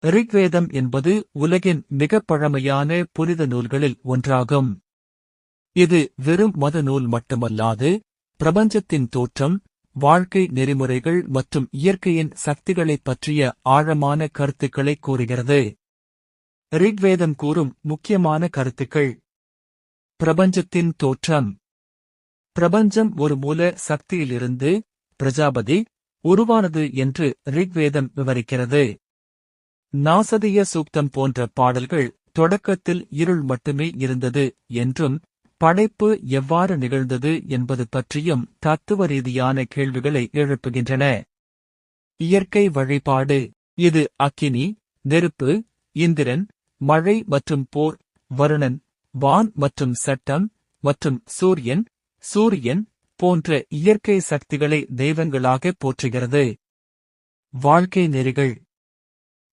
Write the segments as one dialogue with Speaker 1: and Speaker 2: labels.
Speaker 1: ரிக்வேதம் என்பது உலகின் மிகப் பழமையான புனித நூல்களில் ஒன்றாகும். இது வெறும் மத நூல் மட்டுமல்லாது, பிரபஞ்சத்தின் தோற்றம், வாழ்க்கை நெறிமுறைகள் மற்றும் இயற்கையின் சக்திகளைப் பற்றிய ஆழமான கருத்துக்களை கூறுகிறது. ரிக்வேதம் கூறும் முக்கியமான கருத்துக்கள். பிரபஞ்சத்தின் தோற்றம். பிரபஞ்சம் ஒரு மூல சக்தியிலிருந்து, பிரஜாபதி, உருவானது என்று ரிக்வேதம் விவரிக்கிறது. நாசதிய சூக்தம் போன்ற பாடல்கள் தொடக்கத்தில் இருள் மட்டுமே இருந்தது என்றும், படைப்பு எவ்வாறு நிகழ்ந்தது என்பது பற்றியும் தத்துவ ரீதியான கேள்விகளை எழுப்புகின்றன. இயற்கை வழிபாடு. இது அக்கினி, நெருப்பு, இந்திரன், மழை மற்றும் போர், வருணன், வான் மற்றும் சட்டம், மற்றும் சூரியன் போன்ற இயற்கை சக்திகளை தெய்வங்களாக போற்றுகிறது. வாழ்க்கை நெறிகள்.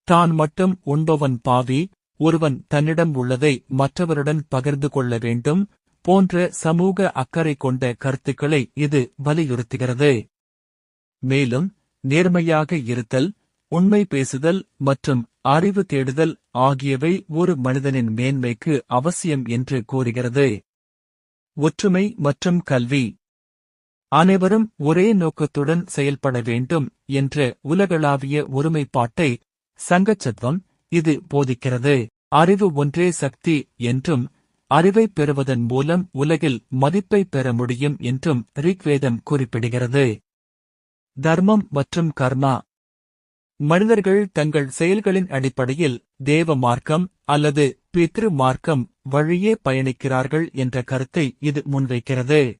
Speaker 1: தான் மட்டும் உண்பவன் பாவி, ஒருவன் தன்னிடம் உள்ளதை மற்றவருடன் பகிர்ந்து கொள்ள வேண்டும் போன்ற சமூக அக்கறை கொண்ட கருத்துக்களை இது வலியுறுத்துகிறது. மேலும், நேர்மையாக இருத்தல், உண்மை பேசுதல் மற்றும் அறிவு தேடுதல் ஆகியவை ஒரு மனிதனின் மேன்மைக்கு அவசியம் என்று கூறுகிறது. ஒற்றுமை மற்றும் கல்வி. அனைவரும் ஒரே நோக்கத்துடன் செயல்பட வேண்டும் என்ற உலகளாவிய ஒருமைப்பாட்டை சங்கச்சத்வம் இது போதிக்கிறது. அறிவு ஒன்றே சக்தி என்றும், அறிவைப் பெறுவதன் மூலம் உலகில் மதிப்பை பெற முடியும் என்றும் ரிக்வேதம் குறிப்பிடுகிறது. தர்மம் மற்றும் கர்மா. மனிதர்கள் தங்கள் செயல்களின் அடிப்படையில் தேவ மார்க்கம் அல்லது பித்ரு மார்க்கம் வழியே பயணிக்கிறார்கள் என்ற கருத்தை இது முன்வைக்கிறது.